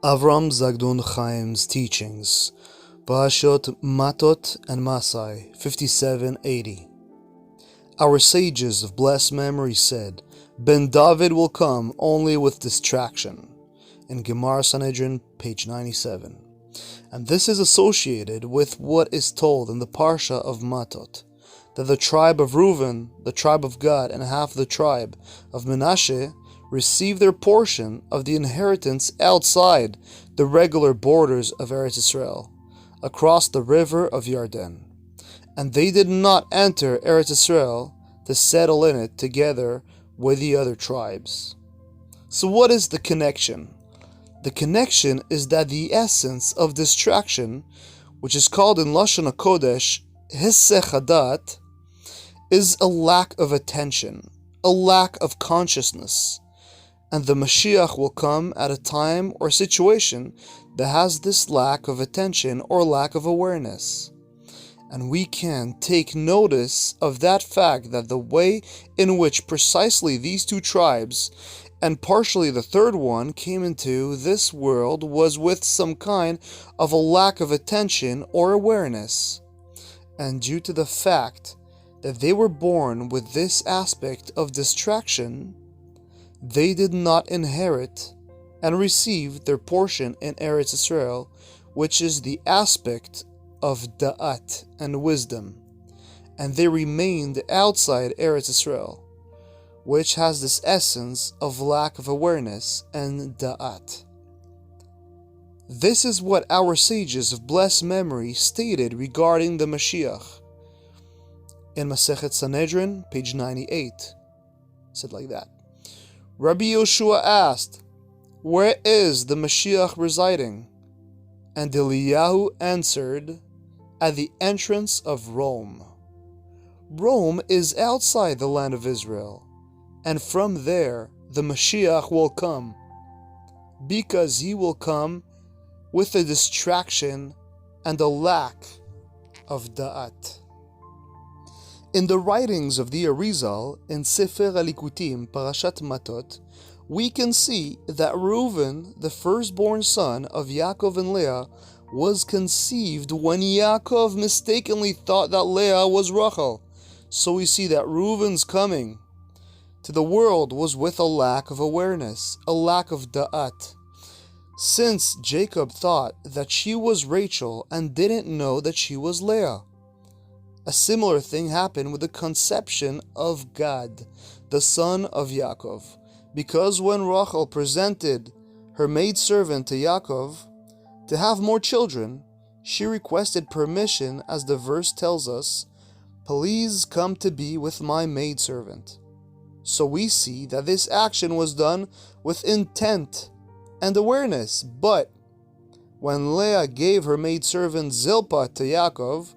Avraham Zagdoun Chaim's teachings, Parashiot, Matot, and Masa'ey, 5780. Our sages of blessed memory said, Ben David will come only with distraction, in Gemara Sanhedrin, page 97. And this is associated with what is told in the Parsha of Matot, that the tribe of Reuven, the tribe of Gad, and half the tribe of Menashe receive their portion of the inheritance outside the regular borders of Eretz Israel, across the river of Yarden. And they did not enter Eretz Israel to settle in it together with the other tribes. So what is the connection? The connection is that the essence of distraction, which is called in Lashon HaKodesh, Hissech Hadat, is a lack of attention, a lack of consciousness. And the Mashiach will come at a time or situation that has this lack of attention or lack of awareness. And we can take notice of that fact, that the way in which precisely these two tribes, and partially the third one, came into this world was with some kind of a lack of attention or awareness. And due to the fact that they were born with this aspect of distraction, they did not inherit and receive their portion in Eretz Israel, which is the aspect of da'at and wisdom, and they remained outside Eretz Israel, which has this essence of lack of awareness and da'at. This is what our sages of blessed memory stated regarding the Mashiach. In Masechet Sanhedrin, page 98, said like that. Rabbi Yoshua asked, "Where is the Mashiach residing?" And Eliyahu answered, "At the entrance of Rome." Rome is outside the land of Israel, and from there the Mashiach will come, because he will come with a distraction and a lack of da'at. In the writings of the Arizal in Sefer Alikutim, Parashat Matot, we can see that Reuven, the firstborn son of Yaakov and Leah, was conceived when Yaakov mistakenly thought that Leah was Rachel. So we see that Reuven's coming to the world was with a lack of awareness, a lack of da'at. Since Jacob thought that she was Rachel and didn't know that she was Leah. A similar thing happened with the conception of Gad, the son of Yaakov, because when Rachel presented her maidservant to Yaakov to have more children, she requested permission, as the verse tells us, "Please come to be with my maidservant." So we see that this action was done with intent and awareness, but when Leah gave her maidservant Zilpah to Yaakov,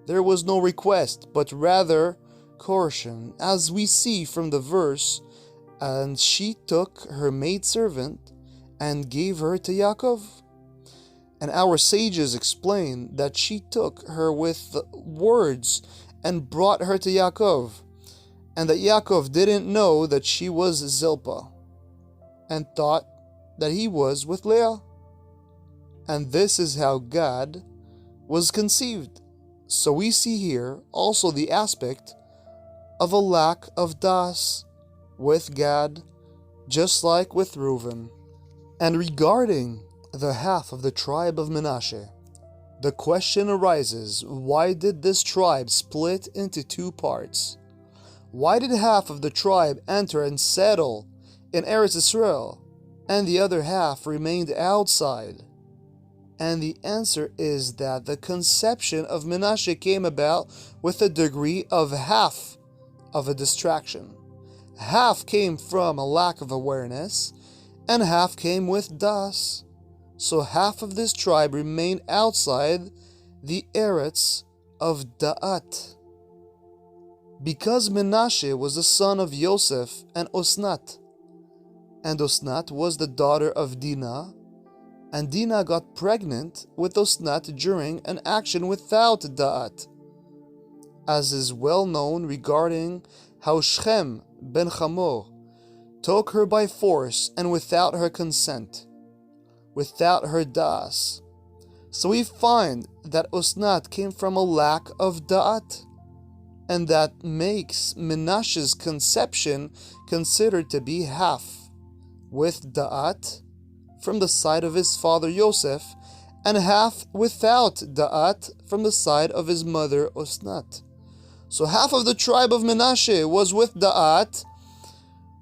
there was no request, but rather coercion, as we see from the verse, and she took her maidservant and gave her to Yaakov. And our sages explain that she took her with words and brought her to Yaakov, and that Yaakov didn't know that she was Zilpah, and thought that he was with Leah. And this is how Gad was conceived. So we see here also the aspect of a lack of das with Gad, just like with Reuven. And regarding the half of the tribe of Menashe, the question arises, why did this tribe split into two parts? Why did half of the tribe enter and settle in Eretz Israel, and the other half remained outside? And the answer is that the conception of Menashe came about with a degree of half of a distraction. Half came from a lack of awareness, and half came with das. So half of this tribe remained outside the Eretz of Da'at. Because Menashe was the son of Yosef and Osnat was the daughter of Dinah, and Dinah got pregnant with Osnat during an action without da'at, as is well known regarding how Shechem ben Hamor took her by force and without her consent. without her das. So we find that Osnat came from a lack of da'at, and that makes Menashe's conception considered to be half, with da'at from the side of his father Yosef, and half without da'at from the side of his mother Osnat. So half of the tribe of Menashe was with da'at,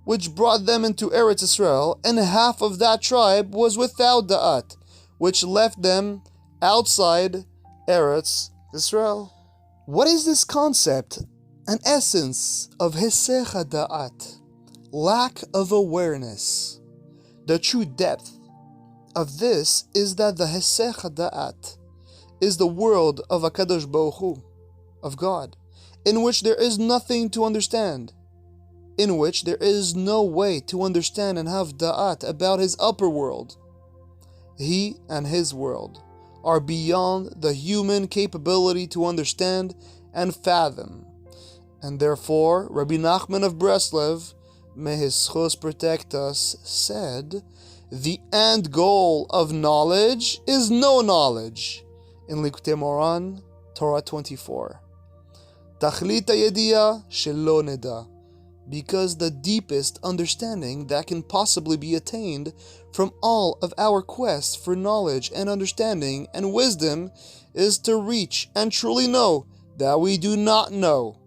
which brought them into Eretz Israel, and half of that tribe was without da'at, which left them outside Eretz Israel. What is this concept and essence of Hesech HaDa'at? Lack of awareness. The true depth of this is that the Hesech HaDa'at is the world of HaKadosh Baruch Hu, of God, in which there is nothing to understand, in which there is no way to understand and have da'at about his upper world. He and his world are beyond the human capability to understand and fathom. And therefore, Rabbi Nachman of Breslev, may his schos protect us, said, the end goal of knowledge is no knowledge. In Likutei Moran, Torah 24. Tachlit hayediah shelo neda, because the deepest understanding that can possibly be attained from all of our quests for knowledge and understanding and wisdom is to reach and truly know that we do not know,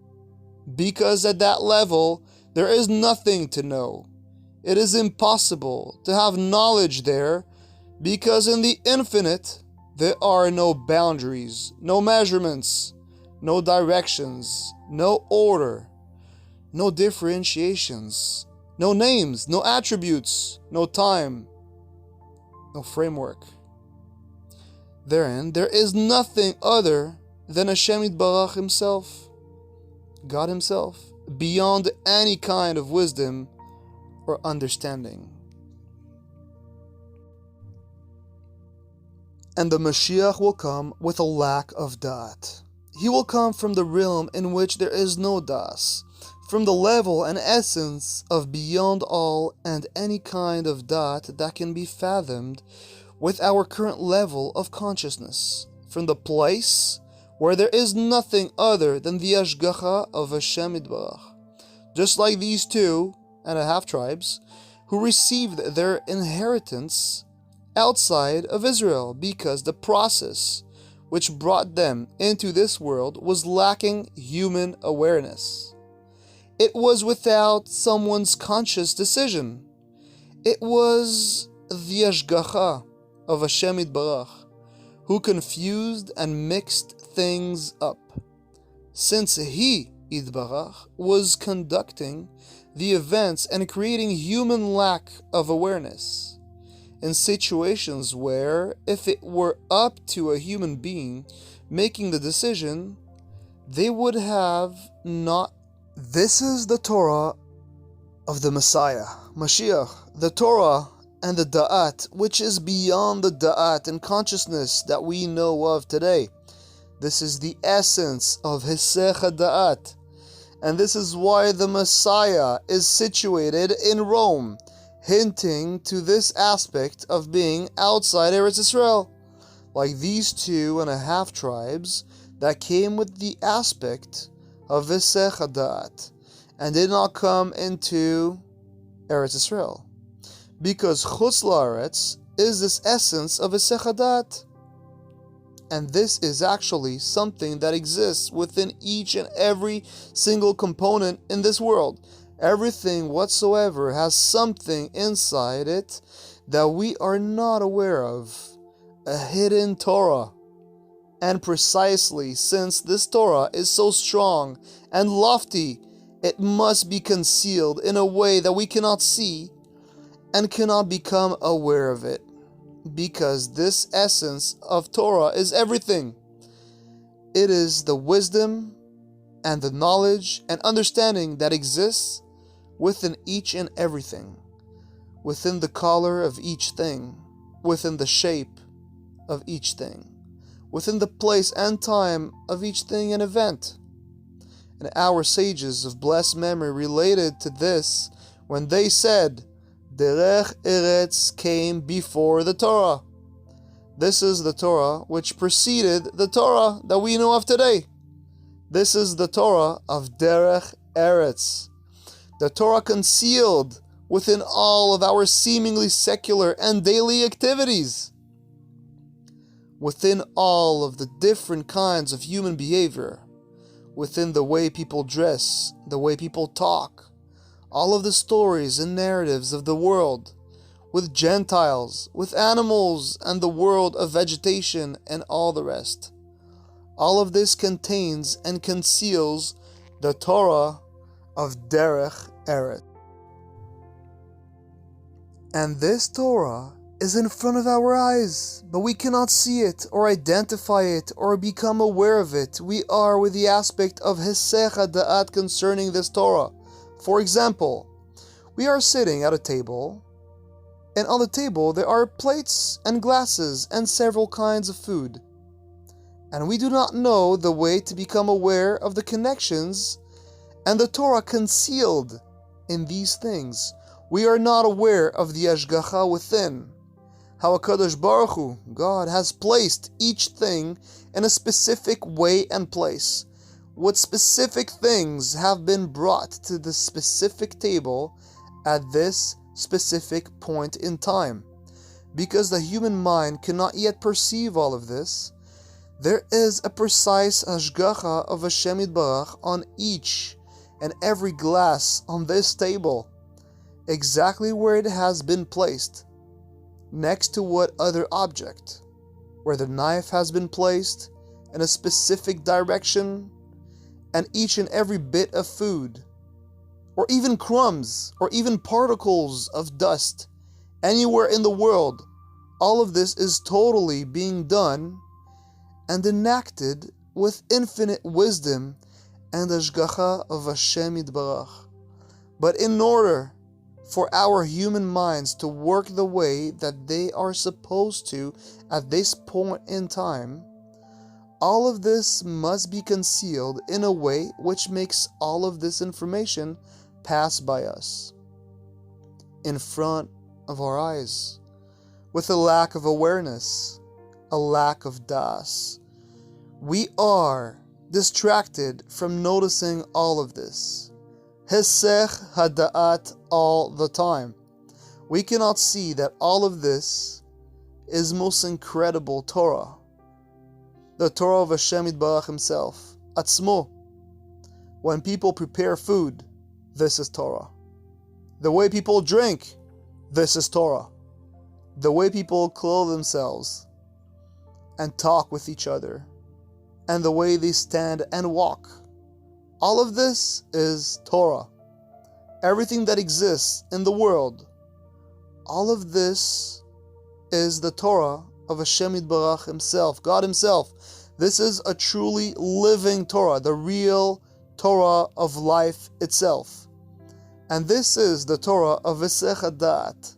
because at that level there is nothing to know. It is impossible to have knowledge there, because in the infinite there are no boundaries, no measurements, no directions, no order, no differentiations, no names, no attributes, no time, no framework. Therein, there is nothing other than Hashem Yitbarach Himself, God Himself, beyond any kind of wisdom or understanding. And the Mashiach will come with a lack of da'at. He will come from the realm in which there is no das, from the level and essence of beyond all and any kind of da'at that can be fathomed with our current level of consciousness, from the place where there is nothing other than the Ashgacha of Hashem Yitbarach. Just like these 2.5 tribes who received their inheritance outside of Israel, because the process which brought them into this world was lacking human awareness. It was without someone's conscious decision. It was the Ashgacha of Hashem Yitbarach who confused and mixed things up, since He, Yitbarach, was conducting the events and creating human lack of awareness in situations where, if it were up to a human being making the decision, they would have not. This is the Torah of the Messiah, Mashiach, the Torah and the Da'at, which is beyond the Da'at and consciousness that we know of today. This is the essence of Hesech HaDa'at, and this is why the Messiah is situated in Rome, hinting to this aspect of being outside Eretz Israel, like these 2.5 tribes that came with the aspect of Hesech HaDa'at and did not come into Eretz Israel, because Chutz La'aretz is this essence of Hesech HaDa'at. And this is actually something that exists within each and every single component in this world. Everything whatsoever has something inside it that we are not aware of, a hidden Torah. And precisely since this Torah is so strong and lofty, it must be concealed in a way that we cannot see and cannot become aware of it, because this essence of Torah is everything. It is the wisdom and the knowledge and understanding that exists within each and everything, within the color of each thing, within the shape of each thing, within the place and time of each thing and event. And our sages of blessed memory related to this when they said, Derech Eretz came before the Torah. This is the Torah which preceded the Torah that we know of today. This is the Torah of Derech Eretz, the Torah concealed within all of our seemingly secular and daily activities, within all of the different kinds of human behavior, within the way people dress, the way people talk, all of the stories and narratives of the world, with Gentiles, with animals, and the world of vegetation and all the rest. All of this contains and conceals the Torah of Derech Eretz. And this Torah is in front of our eyes, but we cannot see it or identify it or become aware of it. We are with the aspect of Hesech HaDa'at concerning this Torah. For example, we are sitting at a table, and on the table there are plates and glasses and several kinds of food. And we do not know the way to become aware of the connections and the Torah concealed in these things. We are not aware of the Ashgacha within. How HaKadosh Baruch Hu, God, has placed each thing in a specific way and place. What specific things have been brought to the specific table at this specific point in time. Because the human mind cannot yet perceive all of this, there is a precise Ashgacha of Hashem Yitbarach on each and every glass on this table, exactly where it has been placed, next to what other object, where the knife has been placed in a specific direction, and each and every bit of food, or even crumbs, or even particles of dust, anywhere in the world, all of this is totally being done and enacted with infinite wisdom and Ashgacha of Hashem Yitbarach. But in order for our human minds to work the way that they are supposed to at this point in time, all of this must be concealed in a way which makes all of this information pass by us, in front of our eyes, with a lack of awareness, a lack of das. We are distracted from noticing all of this. Hesech HaDa'at all the time. We cannot see that all of this is most incredible Torah. The Torah of Hashem Yitbarach Himself, Atzmo. When people prepare food, this is Torah. The way people drink, this is Torah. The way people clothe themselves and talk with each other, and the way they stand and walk, all of this is Torah. Everything that exists in the world, all of this is the Torah of Hashem Yitbarach Himself, God Himself. This is a truly living Torah, the real Torah of life itself. And this is the Torah of Hesech HaDa'at,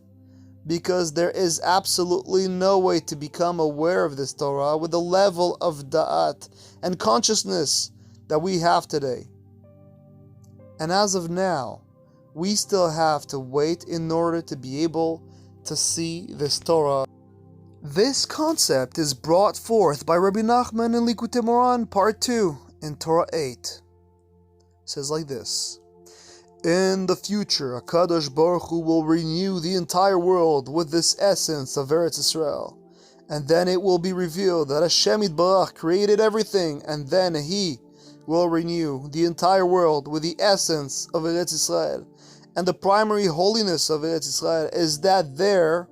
because there is absolutely no way to become aware of this Torah with the level of Da'at and consciousness that we have today. And as of now, we still have to wait in order to be able to see this Torah. This concept is brought forth by Rabbi Nachman in Likutei Moran, Part 2, in Torah 8. It says like this: in the future, HaKadosh Baruch Hu will renew the entire world with this essence of Eretz Yisrael. And then it will be revealed that Hashem Yitbarach created everything, and then He will renew the entire world with the essence of Eretz Yisrael. And the primary holiness of Eretz Yisrael is that there,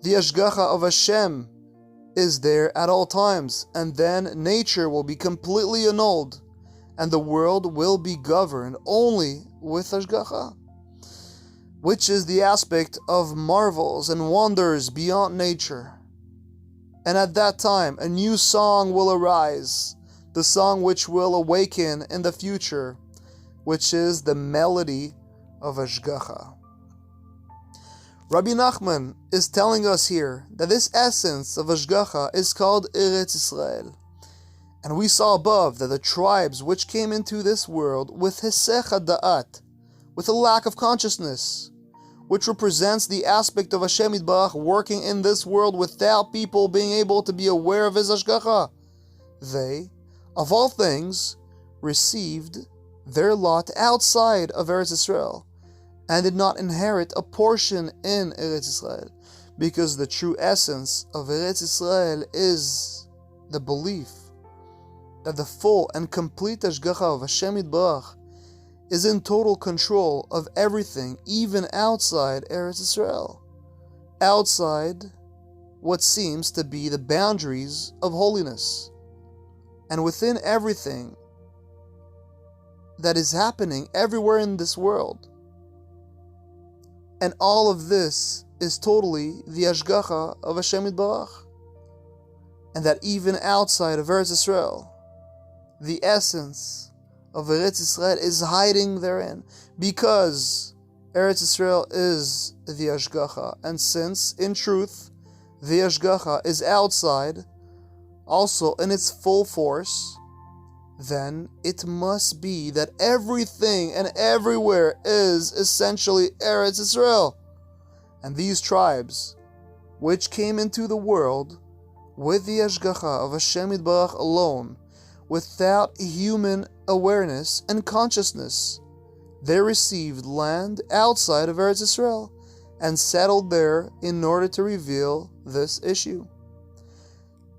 the Ashgacha of Hashem is there at all times, and then nature will be completely annulled, and the world will be governed only with Ashgacha, which is the aspect of marvels and wonders beyond nature. And at that time, a new song will arise, the song which will awaken in the future, which is the melody of Ashgacha. Rabbi Nachman is telling us here that this essence of Ashgacha is called Eretz Yisrael. And we saw above that the tribes which came into this world with Hesech HaDa'at, with a lack of consciousness, which represents the aspect of Hashem Yitbarach working in this world without people being able to be aware of His Hashgacha. They, of all things, received their lot outside of Eretz Yisrael and did not inherit a portion in Eretz Yisrael, because the true essence of Eretz Yisrael is the belief that the full and complete Hashgacha of Hashem Yitbarach is in total control of everything, even outside Eretz Yisrael, outside what seems to be the boundaries of holiness, and within everything that is happening everywhere in this world. And all of this is totally the Hashgacha of Hashem Yitbarach. And that even outside of Eretz Yisrael, the essence of Eretz Yisrael is hiding therein, because Eretz Yisrael is the Hashgacha. And since, in truth, the Hashgacha is outside, also in its full force, then it must be that everything and everywhere is essentially Eretz Yisrael. And these tribes, which came into the world with the Hashgacha of Hashem Yitbarach alone, without human awareness and consciousness, they received land outside of Eretz Yisrael and settled there in order to reveal this issue.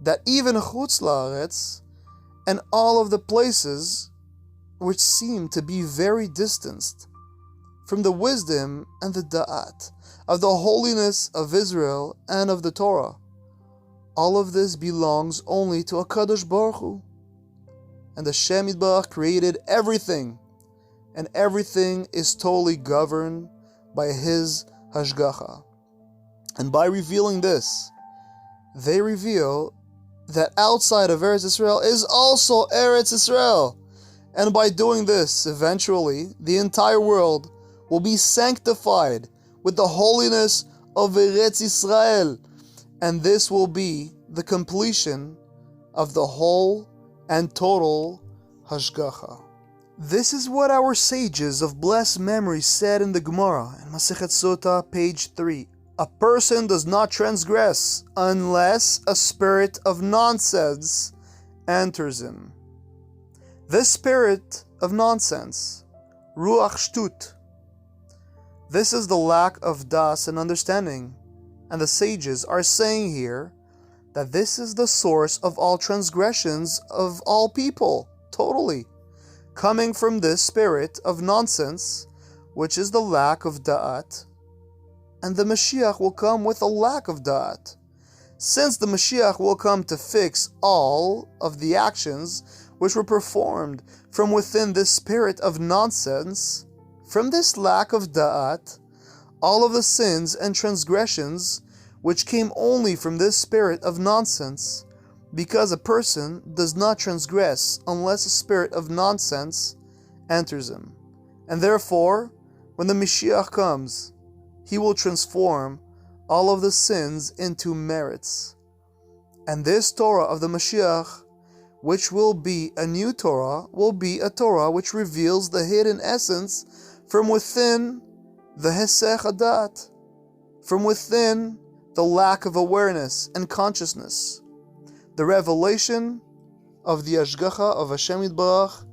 That even Chutz La'aretz and all of the places which seem to be very distanced from the wisdom and the da'at of the holiness of Israel and of the Torah, all of this belongs only to HaKadosh Baruch Hu. And Hashem Yitbarach created everything, and everything is totally governed by His Hashgacha. And by revealing this, they reveal that outside of Eretz Yisrael is also Eretz Yisrael. And by doing this, eventually, the entire world will be sanctified with the holiness of Eretz Yisrael. And this will be the completion of the whole and total Hashgacha. This is what our sages of blessed memory said in the Gemara, in Masechet Sota, page 3. A person does not transgress unless a spirit of nonsense enters him. This spirit of nonsense, Ruach Shtut, this is the lack of das and understanding. And the sages are saying here that this is the source of all transgressions of all people, totally, coming from this spirit of nonsense, which is the lack of da'at. And the Mashiach will come with a lack of da'at. Since the Mashiach will come to fix all of the actions which were performed from within this spirit of nonsense, from this lack of da'at, all of the sins and transgressions which came only from this spirit of nonsense, because a person does not transgress unless a spirit of nonsense enters him. And therefore, when the Mashiach comes, He will transform all of the sins into merits. And this Torah of the Mashiach, which will be a new Torah, will be a Torah which reveals the hidden essence from within the Hesech Hadat, from within the lack of awareness and consciousness, the revelation of the Hashgacha of Hashem Yitbarach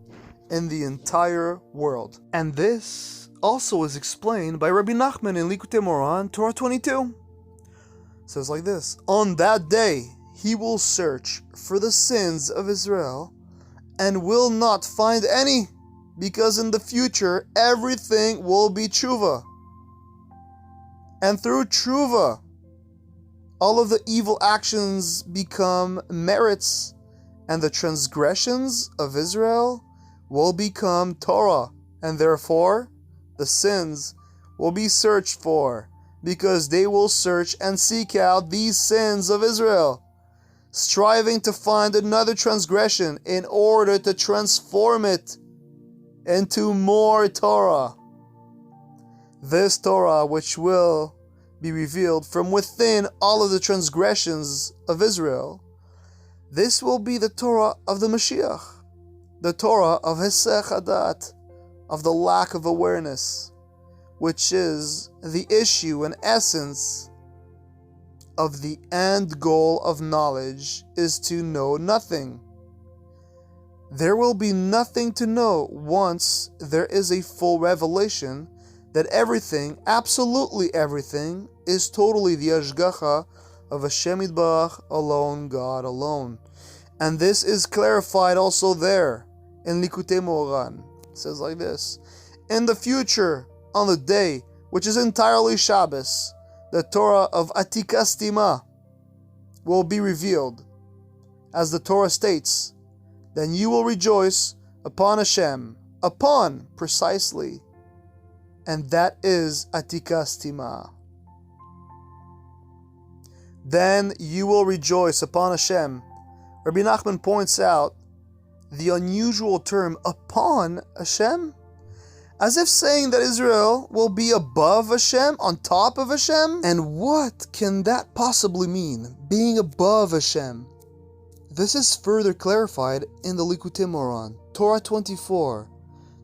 in the entire world. And this also is explained by Rabbi Nachman in Likutei Moran, Torah 22. It says like this: on that day He will search for the sins of Israel and will not find any, because in the future everything will be tshuva. And through tshuva, all of the evil actions become merits, and the transgressions of Israel will become Torah, and therefore the sins will be searched for, because they will search and seek out these sins of Israel, striving to find another transgression in order to transform it into more Torah. This Torah, which will be revealed from within all of the transgressions of Israel, this will be the Torah of the Mashiach, the Torah of Hesech Hadat, of the lack of awareness, which is the issue and essence of the end goal of knowledge, is to know nothing. There will be nothing to know once there is a full revelation that everything, absolutely everything, is totally the Hashgacha of Hashem Yitbarach alone, God alone. And this is clarified also there in Likutei Moharan. It says like this: in the future, on the day which is entirely Shabbos, the Torah of Atikas Tima will be revealed. As the Torah states, then you will rejoice upon Hashem, upon precisely, and that is Atikas Tima. Then you will rejoice upon Hashem. Rabbi Nachman points out the unusual term upon Hashem, as if saying that Israel will be above Hashem, on top of Hashem. And what can that possibly mean, being above Hashem? This is further clarified in the Likutei Moharan, Torah 24,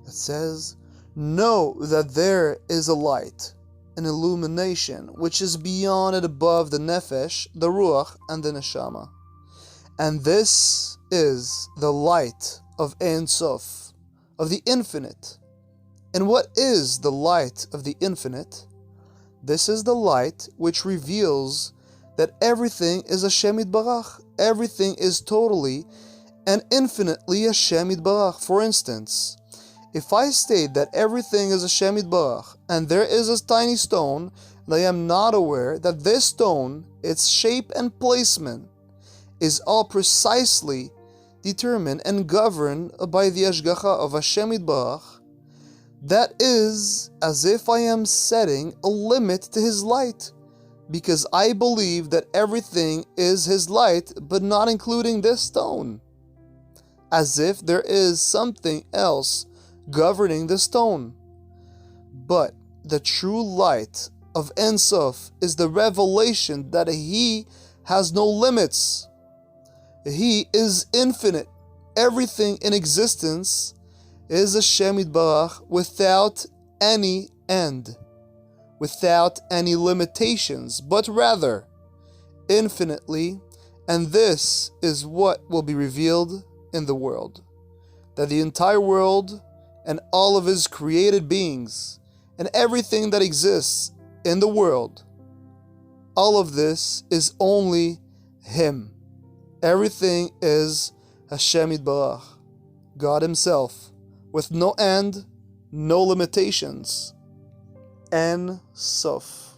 that says, know that there is a light, an illumination, which is beyond and above the Nefesh, the Ruach, and the Neshama. And this is the light of Ein Sof, of the infinite. And what is the light of the infinite? This is the light which reveals that everything is Hashem Yitbarach. Everything is totally and infinitely Hashem Yitbarach. For instance, if I state that everything is Hashem Yitbarach, and there is a tiny stone, and I am not aware that this stone, its shape and placement, is all precisely determined and governed by the Hashgacha of Hashem Yitbarach, that is as if I am setting a limit to His light, because I believe that everything is His light, but not including this stone, as if there is something else governing the stone. But the true light of Ein Sof is the revelation that He has no limits. He is infinite. Everything in existence is Hashem Yitbarach without any end, without any limitations, but rather infinitely. And this is what will be revealed in the world, that the entire world and all of His created beings and everything that exists in the world, all of this is only Him. Everything is Hashem Yitbarach, God Himself, with no end, no limitations. Ein Sof.